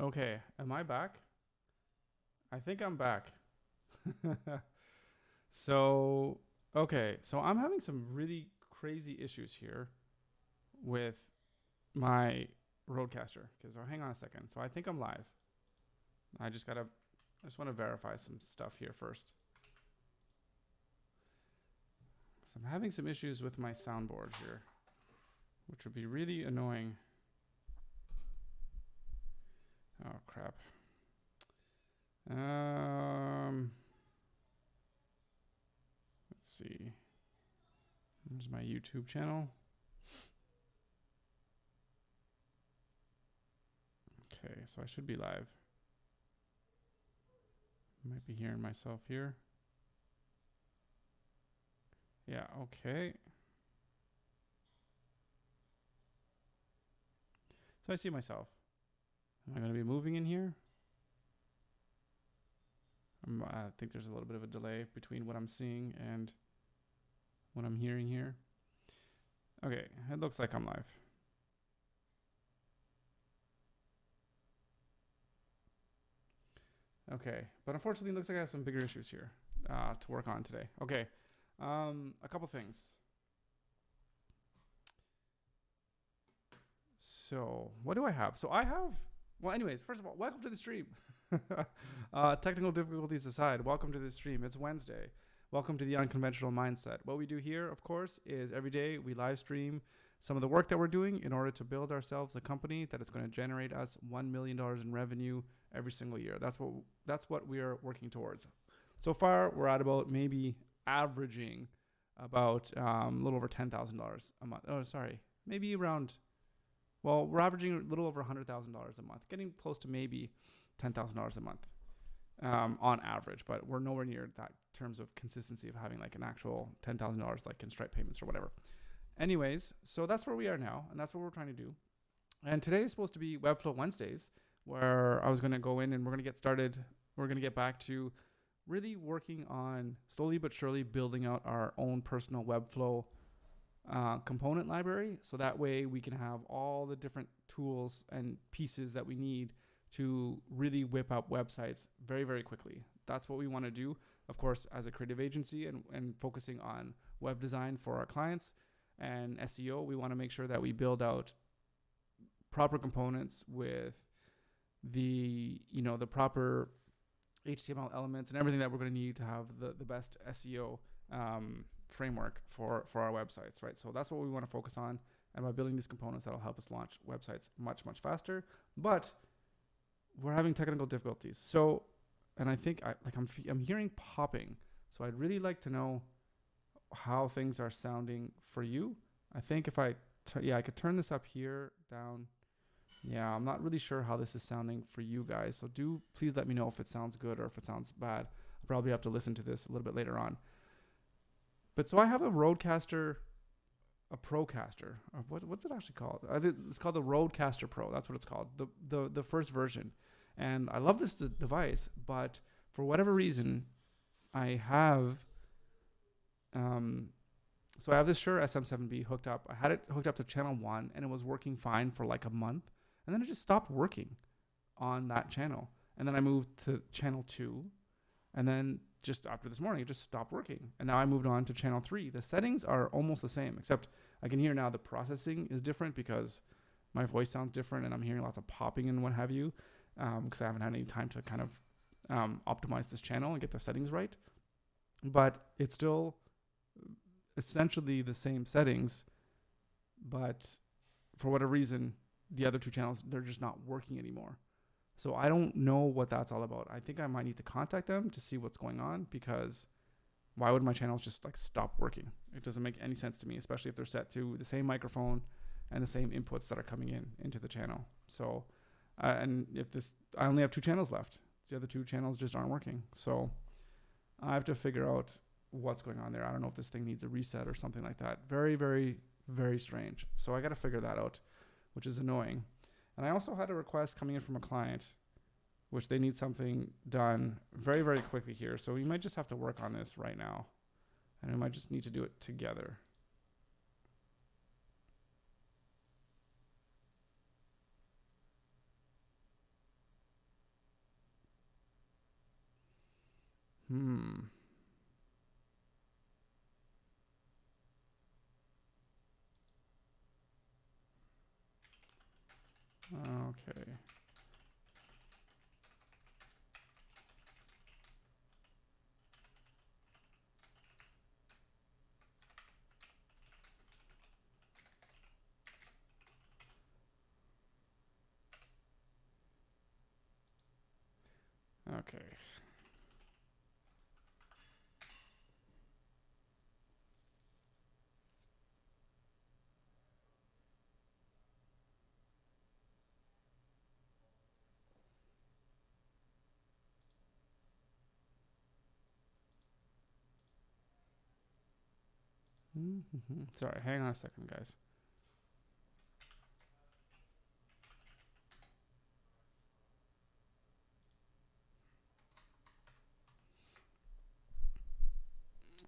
Okay, am I back? I think I'm back. So, okay, so I'm having some really crazy issues here with my Roadcaster. Okay, so hang on a second. So I think I'm live. I just want to verify some stuff here first. So I'm having some issues with my soundboard here, which would be really annoying. Oh crap. Um, let's see. There's my YouTube channel. Okay, so I should be live. Might be hearing myself here. Yeah, okay. So I see myself. Am I going to be moving in here? I think there's a little bit of a delay between what I'm seeing and what I'm hearing here. Okay, it looks like I'm live. Okay, but unfortunately it looks like I have some bigger issues here to work on today. Okay, a couple things. So what do I have? So I have, well anyways, first of all, welcome to the stream. Technical difficulties aside, welcome to the stream. It's Wednesday. Welcome to the Unconventional Mindset. What we do here, of course, is every day we live stream some of the work that we're doing in order to build ourselves a company that is going to generate us $1 million in revenue every single year. That's what we are working towards. So far, we're at about maybe averaging about a little over $10,000 a month. Oh, sorry, maybe around. Well, we're averaging a little over $100,000 a month, getting close to maybe $10,000 a month on average. But we're nowhere near that terms of consistency of having like an actual $10,000 like in Stripe payments or whatever. Anyways, so that's where we are now, and that's what we're trying to do. And today is supposed to be Webflow Wednesdays, where I was going to go in and we're going to get started. We're going to get back to really working on slowly but surely building out our own personal Webflow component library, so that way we can have all the different tools and pieces that we need to really whip up websites very, very quickly. That's what we want to do, of course, as a creative agency and focusing on web design for our clients and SEO. We want to make sure that we build out proper components with the proper HTML elements and everything that we're going to need to have the best SEO framework for our websites, right? So that's what we want to focus on, and by building these components, that'll help us launch websites much, much faster. But we're having technical difficulties. So, and I think I'm hearing popping. So I'd really like to know how things are sounding for you. I think if I could turn this up here, down. Yeah, I'm not really sure how this is sounding for you guys. So do please let me know if it sounds good or if it sounds bad. I'll probably have to listen to this a little bit later on. But so I have a Rodecaster, a Procaster. What's it actually called? It's called the Rodecaster Pro. That's what it's called. The first version. And I love this device, but for whatever reason, I have so I have this Shure SM7B hooked up. I had it hooked up to channel 1 and it was working fine for like a month. And then it just stopped working on that channel. And then I moved to channel 2. And then just after this morning, it just stopped working. And now I moved on to channel 3. The settings are almost the same, except I can hear now the processing is different because my voice sounds different and I'm hearing lots of popping and what have you, because I haven't had any time to kind of optimize this channel and get the settings right. But it's still essentially the same settings, but for whatever reason, the other two channels, they're just not working anymore. So I don't know what that's all about. I think I might need to contact them to see what's going on, because why would my channels just like stop working? It doesn't make any sense to me, especially if they're set to the same microphone and the same inputs that are coming into the channel. So, and I only have 2 channels left. The other 2 channels just aren't working. So I have to figure out what's going on there. I don't know if this thing needs a reset or something like that. Very, very, very strange. So I got to figure that out, which is annoying. And I also had a request coming in from a client, which they need something done very, very quickly here. So we might just have to work on this right now. And we might just need to do it together. Hmm. Okay. Okay. Sorry, hang on a second, guys.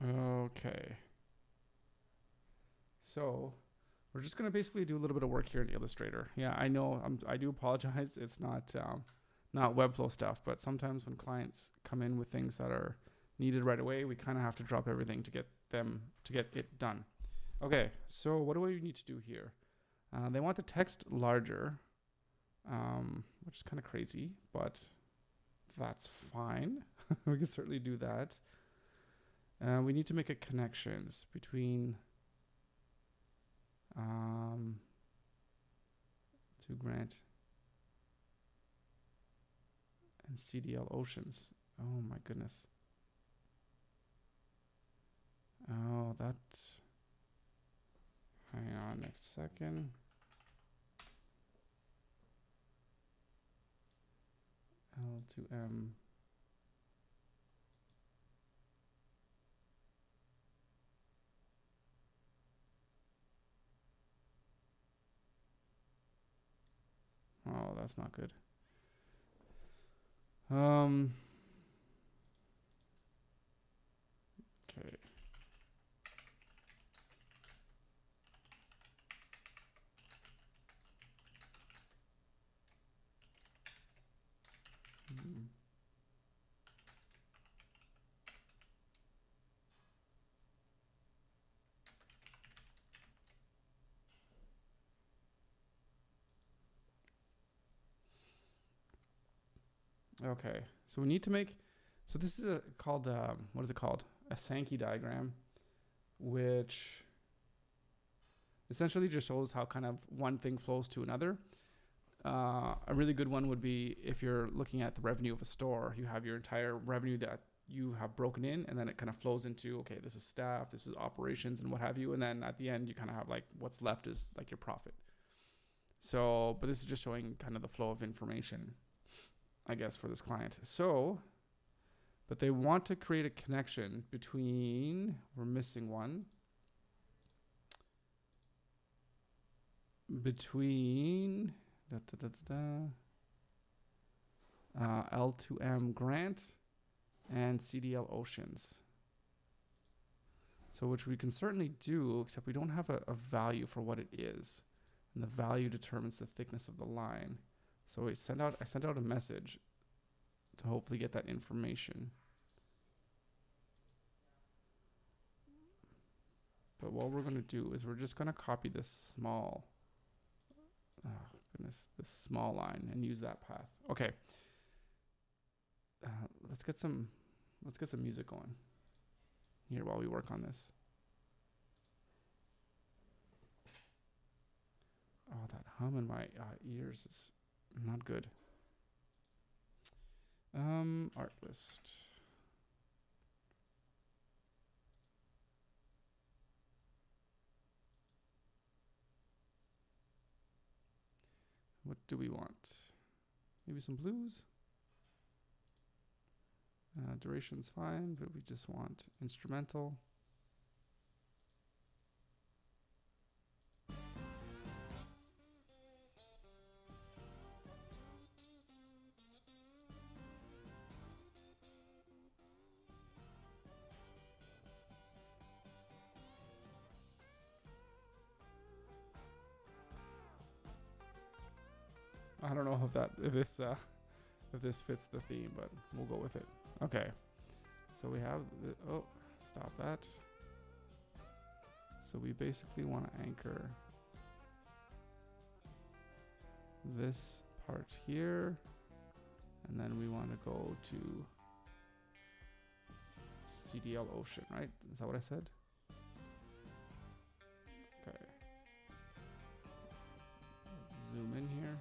Okay. So we're just gonna basically do a little bit of work here in Illustrator. Yeah, I know. I do apologize. It's not Webflow stuff, but sometimes when clients come in with things that are needed right away, we kind of have to drop everything to get it done. Okay. So what do we need to do here? They want the text larger, which is kind of crazy, but that's fine. We can certainly do that. We need to make a connections between to Grant and CDL Oceans. Oh my goodness. Oh, that's. Hang on next second. L to M. Oh, that's not good. Okay. Okay. So we need to make. So this is called what is it called? A Sankey diagram, which essentially just shows how kind of one thing flows to another. A really good one would be if you're looking at the revenue of a store, you have your entire revenue that you have broken in, and then it kind of flows into, okay, this is staff, this is operations, and what have you. And then at the end, you kind of have like what's left is like your profit. So, but this is just showing kind of the flow of information, I guess, for this client. So, but they want to create a connection between, we're missing one, between L2M Grant and CDL Oceans. So which we can certainly do, except we don't have a value for what it is. And the value determines the thickness of the line. So I sent out a message to hopefully get that information. But what we're going to do is we're just going to copy this small, this small line and use that path. Okay. Let's get some music going here while we work on this. Oh, that hum in my ears is not good. Art list. What do we want? Maybe some blues. Duration's fine, but we just want instrumental. I don't know if this fits the theme, but we'll go with it. Okay. So we have the, oh, stop that. So we basically want to anchor this part here, and then we want to go to CDL Ocean, right? Is that what I said? Okay. Zoom in here.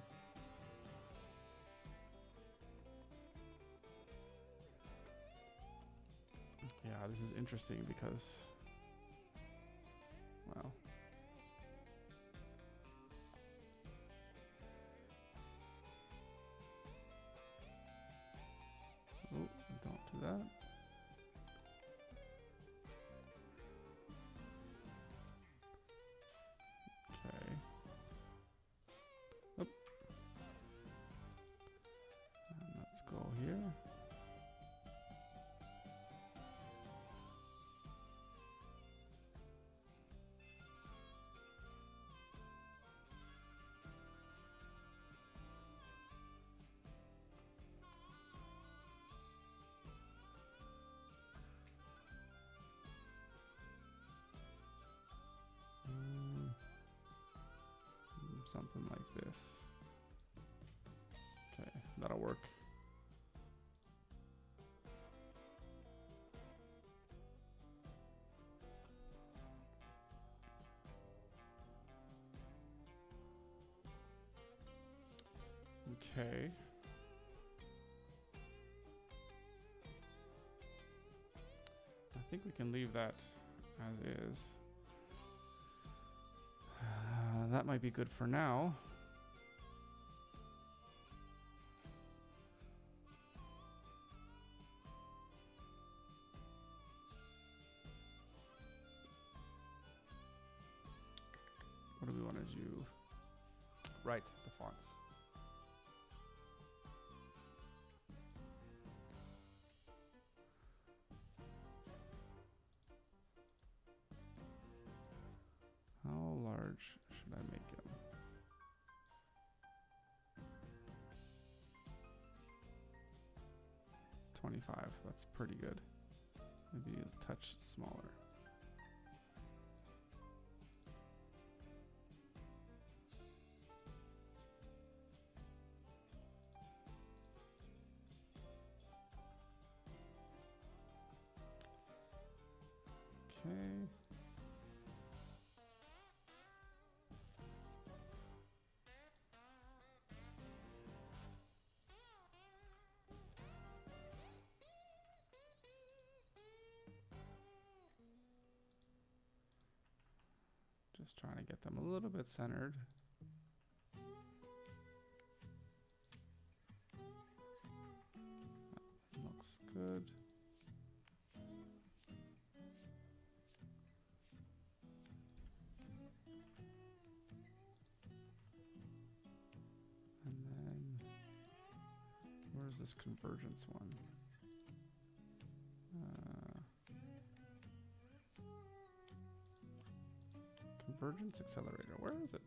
Yeah, this is interesting because, well, oh, don't do that. Okay. Oop. And let's go here. Something like this. Okay, that'll work. Okay. I think we can leave that as is. That might be good for now. What do we want to do? Right, the fonts. How large should I make him? $25. That's pretty good. Maybe a touch smaller. Okay. Just trying to get them a little bit centered. That looks good. And then, where's this convergence one? Convergence accelerator, where is it?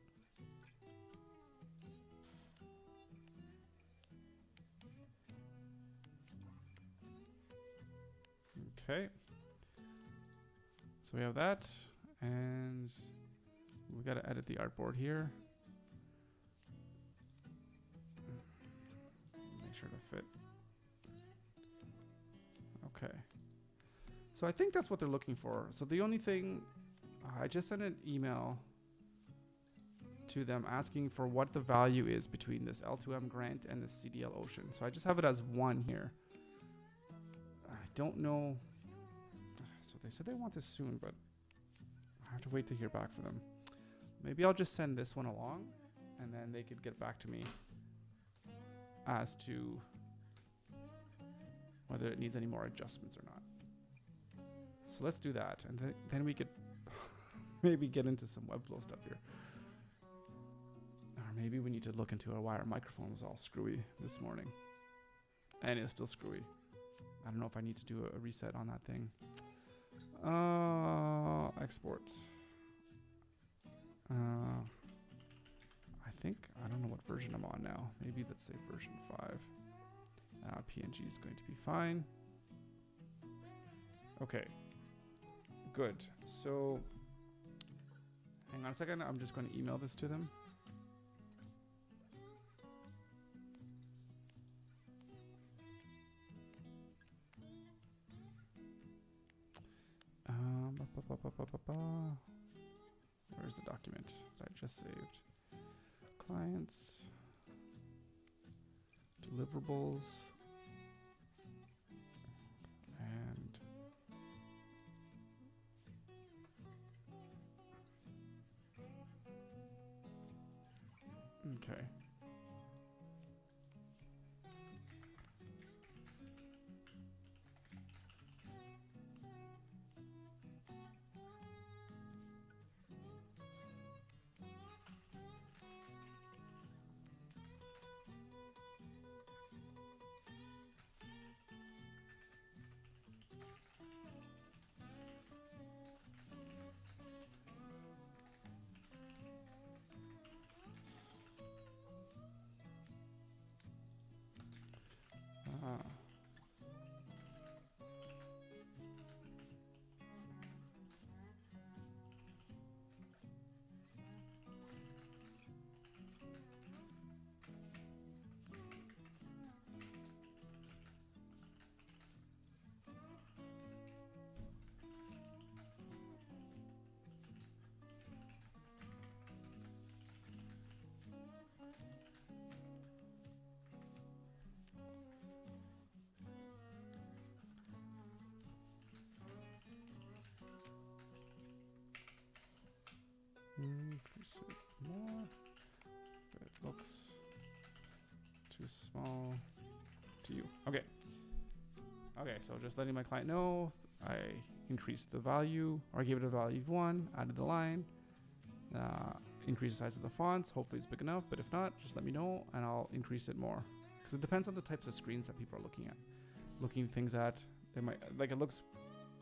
Okay. So we have that, and we got to edit the artboard here. Make sure to fit. Okay. So I think that's what they're looking for. So the only thing, I just sent an email to them asking for what the value is between this L2M grant and this CDL Ocean. So I just have it as 1 here. I don't know. So they said they want this soon, but I have to wait to hear back from them. Maybe I'll just send this one along, and then they could get back to me as to whether it needs any more adjustments or not. So let's do that, and then we could maybe get into some Webflow stuff here. Or maybe we need to look into why our microphone was all screwy this morning. And it's still screwy. I don't know if I need to do a reset on that thing. Export. I think, I don't know what version I'm on now. Maybe let's say version 5. PNG is going to be fine. Okay, good. So hang on a second. I'm just going to email this to them. Where's the document that I just saved? Clients, deliverables, and okay. Increase it more. If it looks too small to you. Okay. Okay, so just letting my client know I increased the value, or I gave it a value of 1, added the line, increase the size of the fonts. Hopefully it's big enough, but if not, just let me know and I'll increase it more. Because it depends on the types of screens that people are looking at. Looking things at, they might, like it looks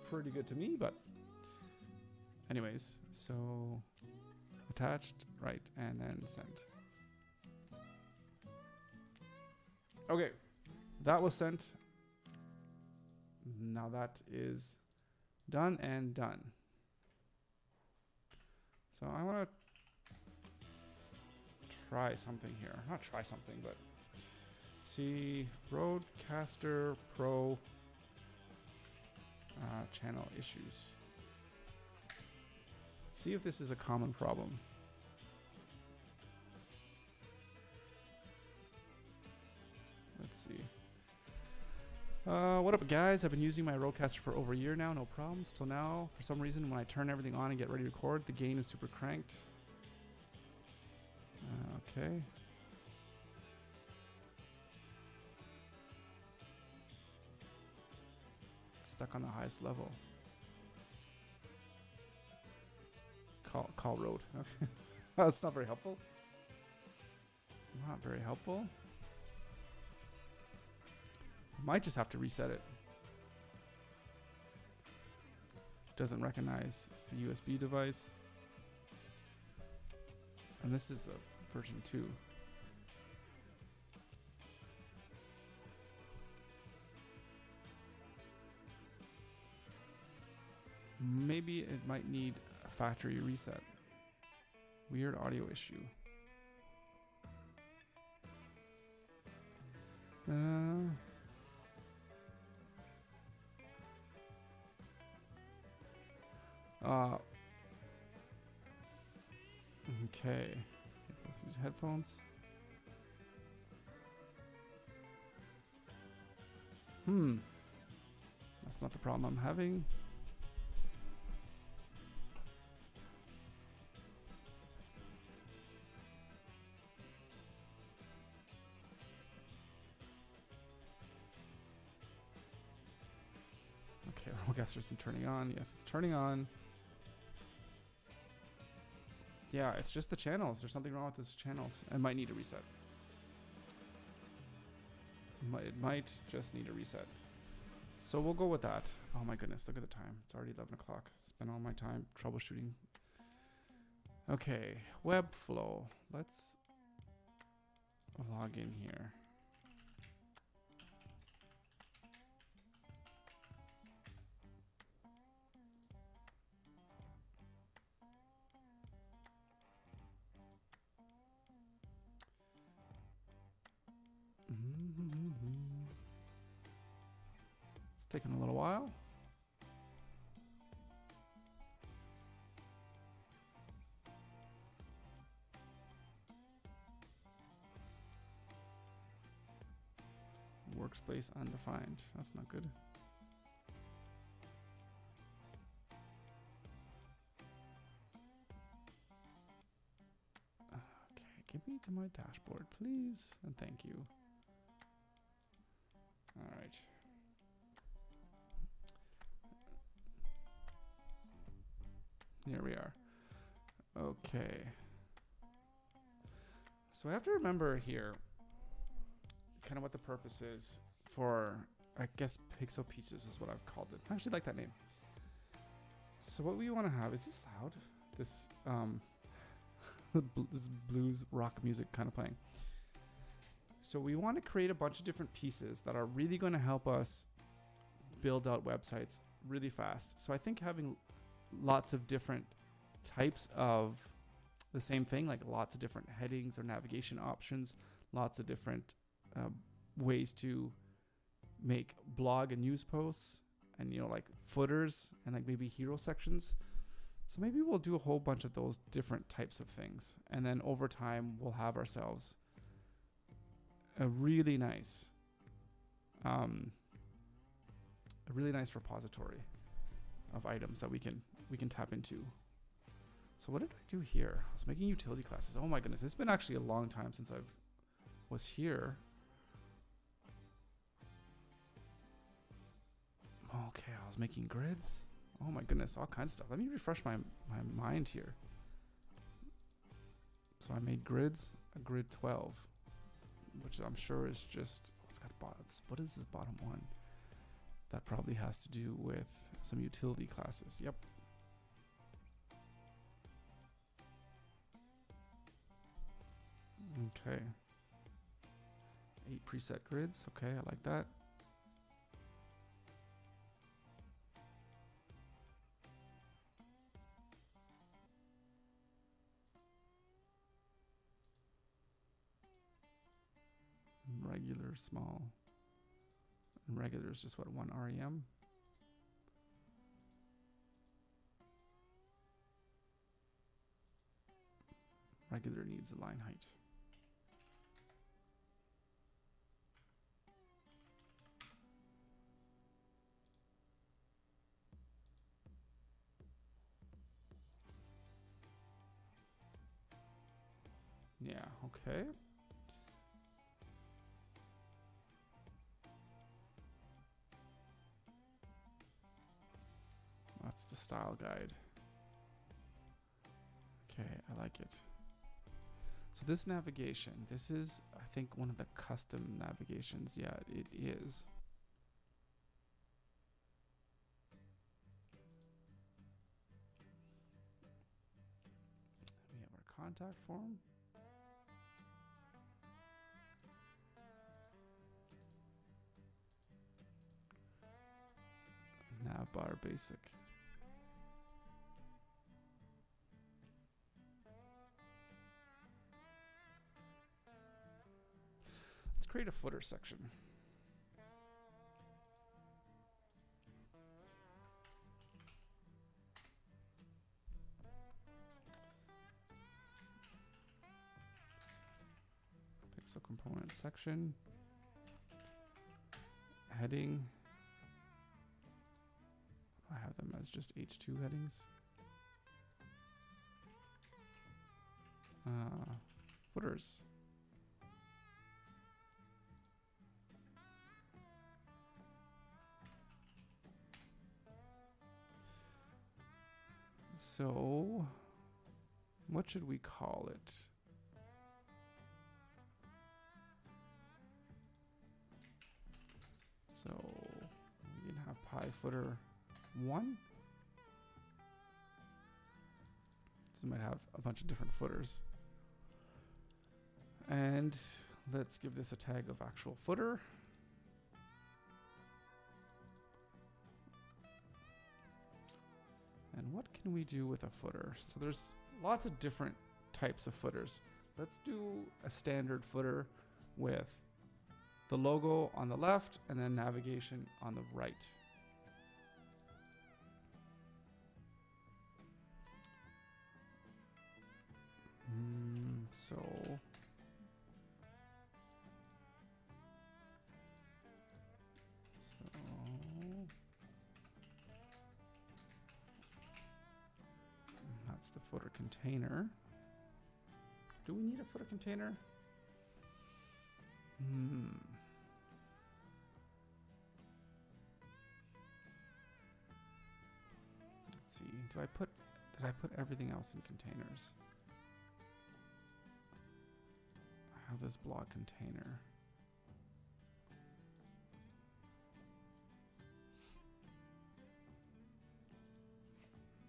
pretty good to me, but anyways, so attached, right, and then send. Okay, that was sent. Now that is done and done. So I want to try something here. Not try something, but see Rodecaster Pro channel issues. See if this is a common problem. Let's see. What up, guys? I've been using my Rodecaster for over a year now, no problems. Till now, for some reason, when I turn everything on and get ready to record, the gain is super cranked. Okay. It's stuck on the highest level. Call Rode. Okay. That's not very helpful. Not very helpful. Might just have to reset it. Doesn't recognize the USB device. And this is the version 2. Maybe it might need a factory reset. Weird audio issue. Okay. Let's use headphones. That's not the problem I'm having. Okay, Rodecaster isn't turning on. Yes, it's turning on. Yeah, it's just the channels. There's something wrong with those channels. I might need a reset. It might just need a reset. So we'll go with that. Oh my goodness, look at the time. It's already 11 o'clock. Spent all my time troubleshooting. Okay, Webflow. Let's log in here. taking a little while. Workspace undefined. That's not good. Okay, give me to my dashboard, please, and thank you. All right. Here we are. Okay. So I have to remember here kind of what the purpose is for, I guess, pixel pieces is what I've called it. I actually like that name. So what we want to have, is this loud? This, this blues rock music kind of playing. So we want to create a bunch of different pieces that are really going to help us build out websites really fast. So I think having lots of different types of the same thing, like lots of different headings or navigation options, lots of different ways to make blog and news posts, and like footers and like maybe hero sections. So maybe we'll do a whole bunch of those different types of things, and then over time we'll have ourselves a really nice repository of items that we can tap into. So what did I do here? I was making utility classes. Oh my goodness, it's been actually a long time since I was here. Okay, I was making grids. Oh my goodness, all kinds of stuff. Let me refresh my mind here. So I made grids, a grid 12, which I'm sure is just, what is this bottom one? That probably has to do with some utility classes. Yep. Okay. 8 preset grids. Okay, I like that. Regular, small. And regular is just what, 1 REM? Regular needs a line height. Yeah, okay. That's the style guide. Okay, I like it. So this navigation, this is, I think, one of the custom navigations. Yeah, it is. We have our contact form. Navbar basic. Let's create a footer section. Pixel component section. Heading. I have them as just H2 headings. Footers. So, what should we call it? So, we can have pi footer 1. So we might have a bunch of different footers. And let's give this a tag of actual footer. And what can we do with a footer? So there's lots of different types of footers. Let's do a standard footer with the logo on the left and then navigation on the right. So that's the footer container. Do we need a footer container? Let's see. Did I put everything else in containers? I have this blog container.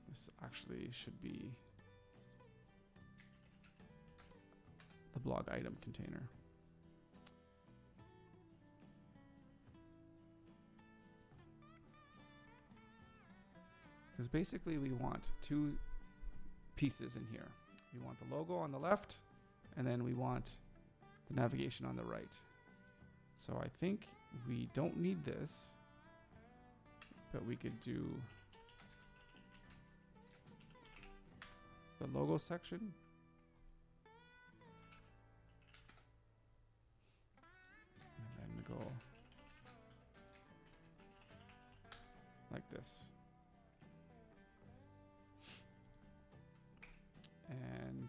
This actually should be the blog item container. Because basically we want two pieces in here. We want the logo on the left, and then we want the navigation on the right. So I think we don't need this, but we could do the logo section. And then go like this. And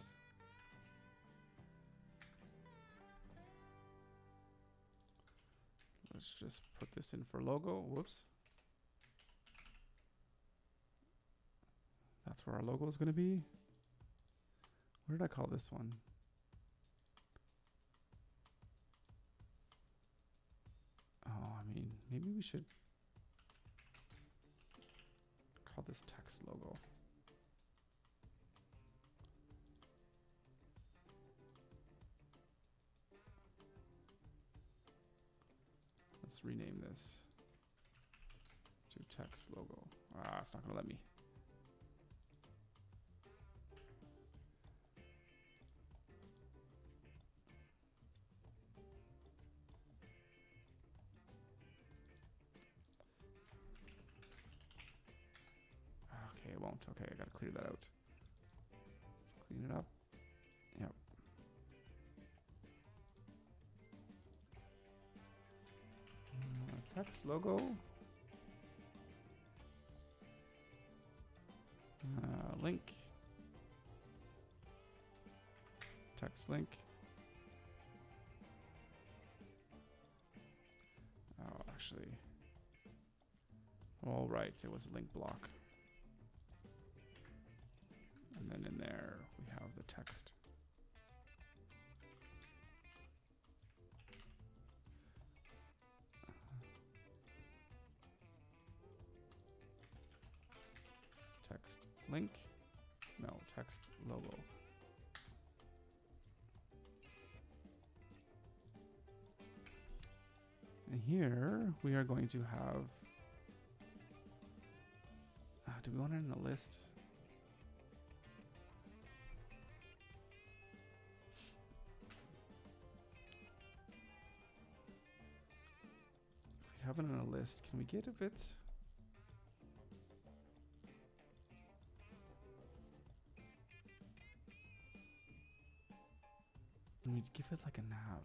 let's just put this in for logo. Whoops. That's where our logo is going to be. What did I call this one? Oh, I mean, maybe we should call this text logo. Let's rename this to text logo. Ah, it's not going to let me. Okay, it won't. Okay, I got to clear that out. Let's clean it up. Yep. Text logo. Link. Text link. Oh, actually. All right, it was a link block. And then in there, we have the text. Text link. No, text logo. And here we are going to have. Do we want it in a list? If we have it in a list, can we get a bit? We give it like a nav.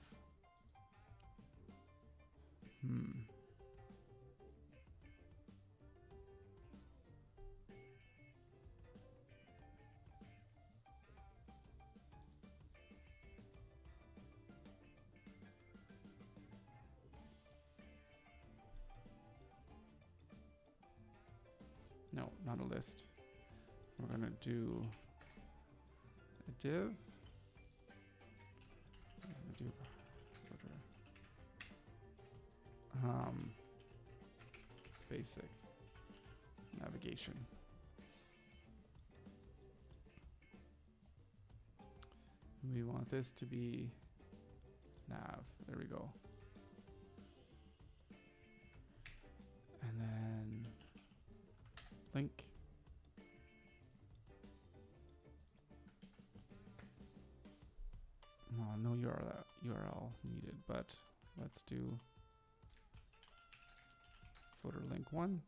No, not a list. We're gonna do a div. Do basic navigation. We want this to be nav. There we go. And then link. Well, no URL needed, but let's do footer link 1.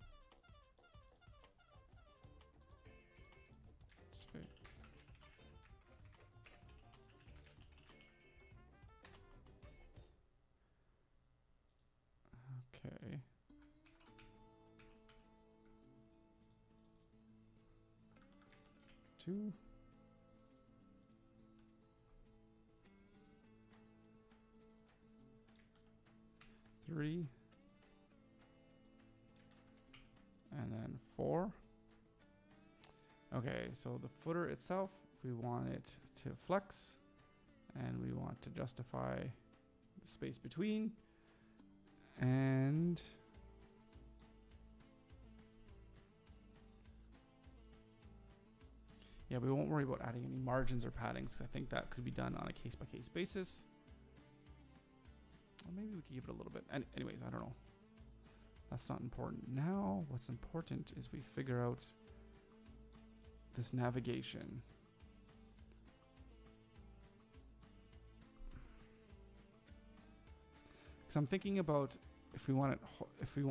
2. Three. And then 4. Okay, so the footer itself, we want it to flex, and we want to justify the space between, and yeah, we won't worry about adding any margins or paddings, because I think that could be done on a case-by-case basis. Or maybe we could give it a little bit. And anyways, I don't know. That's not important now. What's important is we figure out this navigation. Because I'm thinking about if we want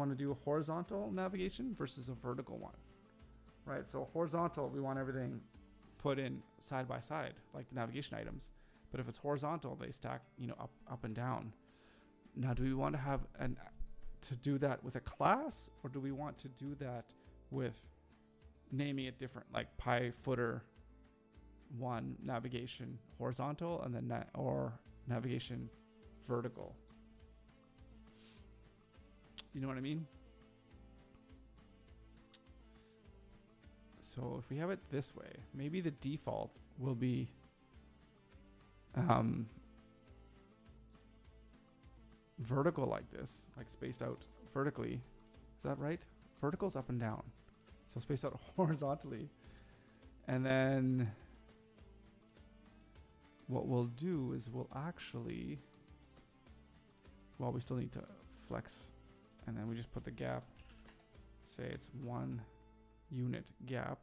to do a horizontal navigation versus a vertical one, right? So horizontal, we want everything put in side by side, like the navigation items. But if it's horizontal, they stack, you know, up and down. Now, do we want to have to do that with a class, or do we want to do that with naming it different, like pi footer 1 navigation horizontal, and then or navigation vertical? You know what I mean? So if we have it this way, maybe the default will be vertical like this, like spaced out vertically. Is that right? Vertical's up and down. So spaced out horizontally. And then what we'll do is we'll actually, well, we still need to flex, and then we just put the gap, say it's 1 unit gap.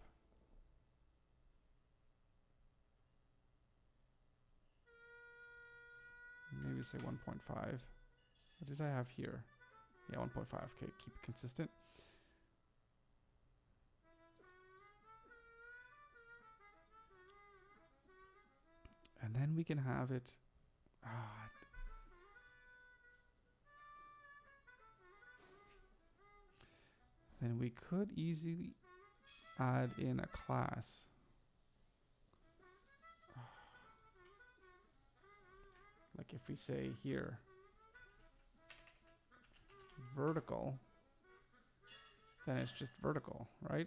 Maybe say 1.5. What did I have here? Yeah, 1.5. Okay, keep it consistent. And then we can have it. Then we could easily add in a class. Like if we say here, vertical, then it's just vertical, right?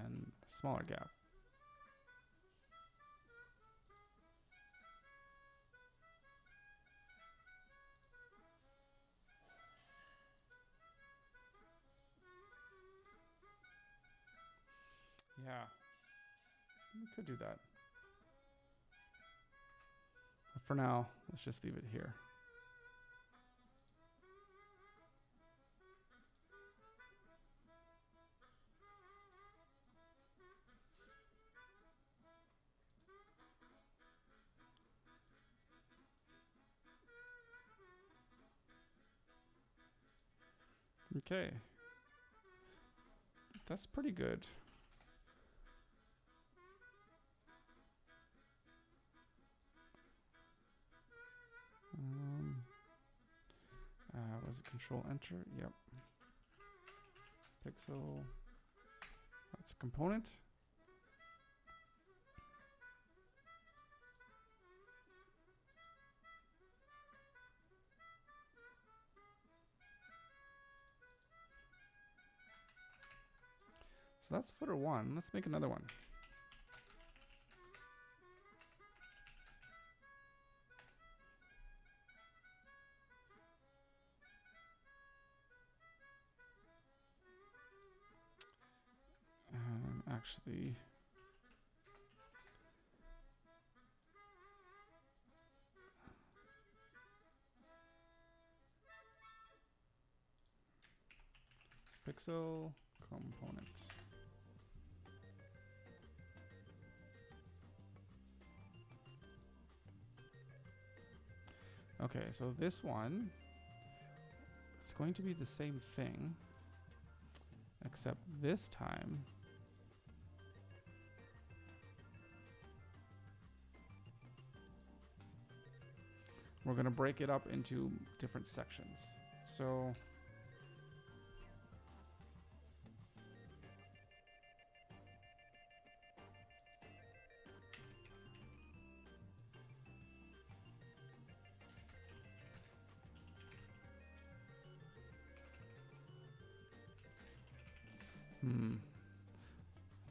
And smaller gap. Yeah, we could do that. But for now, let's just leave it here. Okay. That's pretty good. Was it Control Enter? Yep. Pixel. That's a component. So that's footer 1. Let's make another one. Actually, pixel component. Okay, so this one, it's going to be the same thing, except this time we're going to break it up into different sections. So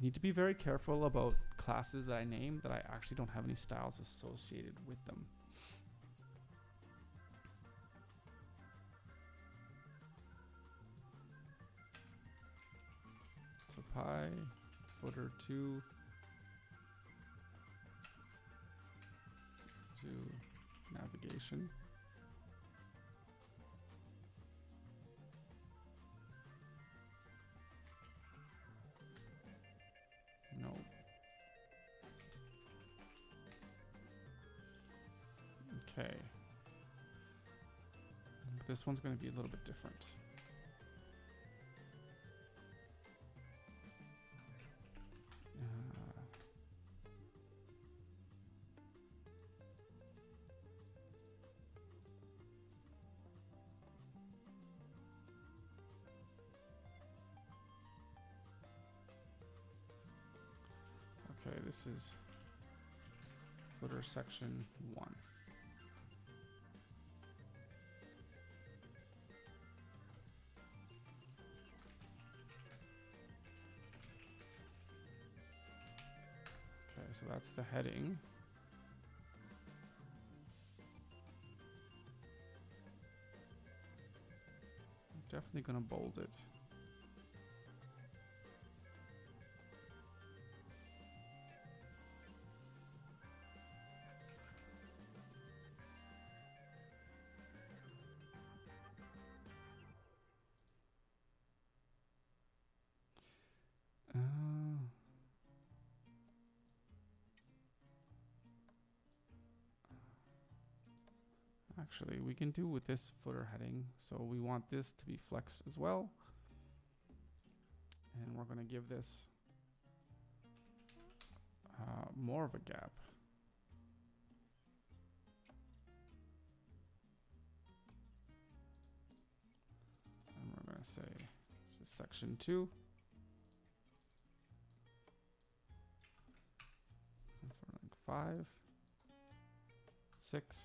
Need to be very careful about classes that I name that I actually don't have any styles associated with them. So pi footer 2 to navigation. No. Okay. This one's going to be a little bit different. Okay, this is footer section 1. Okay, so that's the heading. I'm definitely going to bold it. Actually, we can do with this footer heading. So we want this to be flexed as well. And we're going to give this more of a gap. And we're going to say this is section 2. For like 5, 6,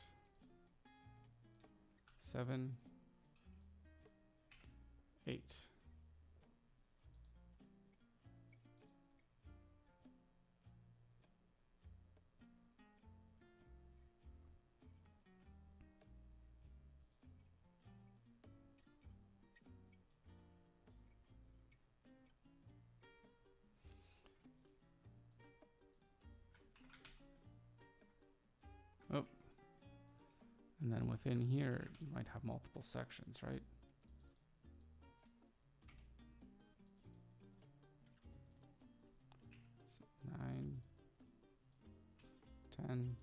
7, 8. Oh. And then within here, you might have multiple sections, right? So 9, 10,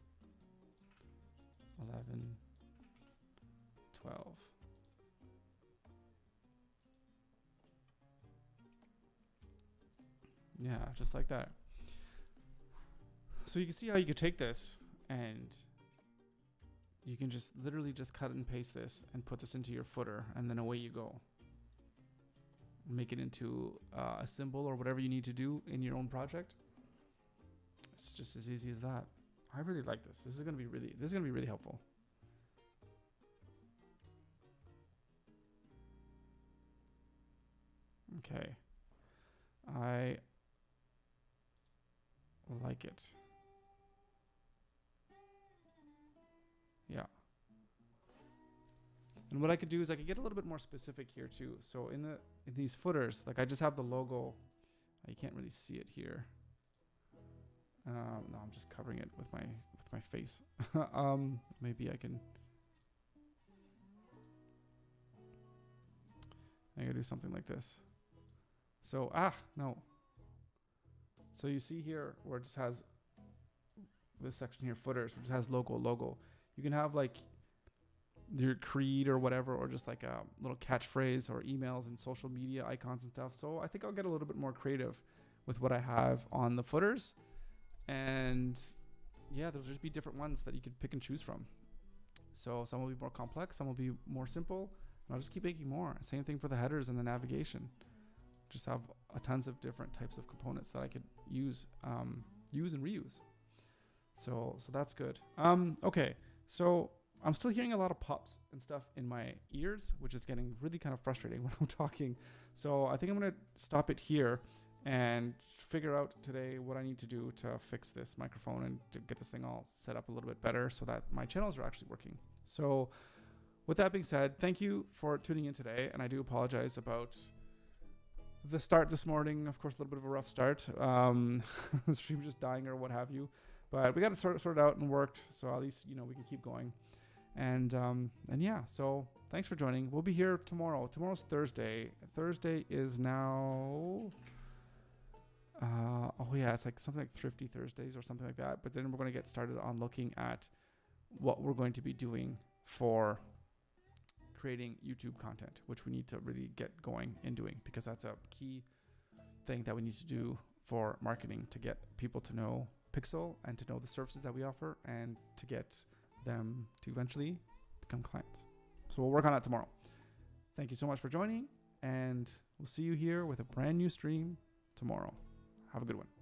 11, 12. Yeah, just like that. So you can see how you could take this and you can just literally just cut and paste this and put this into your footer, and then away you go. Make it into a symbol or whatever you need to do in your own project. It's just as easy as that. I really like this. This is gonna be really helpful. Okay. I like it. Yeah. And what I could do is I could get a little bit more specific here too. So in these footers, like I just have the logo. You can't really see it here. No, I'm just covering it with my face. Maybe I can do something like this. So no. So you see here where it just has this section here, footers, which has logo. You can have like your creed or whatever, or just like a little catchphrase or emails and social media icons and stuff. So I think I'll get a little bit more creative with what I have on the footers. And yeah, there'll just be different ones that you could pick and choose from. So some will be more complex, some will be more simple, and I'll just keep making more. Same thing for the headers and the navigation. Just have tons of different types of components that I could use and reuse. So that's good. Okay, so I'm still hearing a lot of pops and stuff in my ears, which is getting really kind of frustrating when I'm talking. So I think I'm going to stop it here and figure out today what I need to do to fix this microphone and to get this thing all set up a little bit better so that my channels are actually working. So with that being said, thank you for tuning in today. And I do apologize about the start this morning. Of course, a little bit of a rough start. The stream just dying or what have you. But we got it sorted out and worked. So at least, you know, we can keep going. And yeah, so thanks for joining. We'll be here tomorrow. Tomorrow's Thursday. Thursday is now... oh yeah, it's like something like Thrifty Thursdays or something like that. But then we're going to get started on looking at what we're going to be doing for creating YouTube content, which we need to really get going and doing, because that's a key thing that we need to do for marketing, to get people to know Pixel and to know the services that we offer and to get them to eventually become clients. So we'll work on that tomorrow. Thank you so much for joining, and we'll see you here with a brand new stream tomorrow. Have a good one.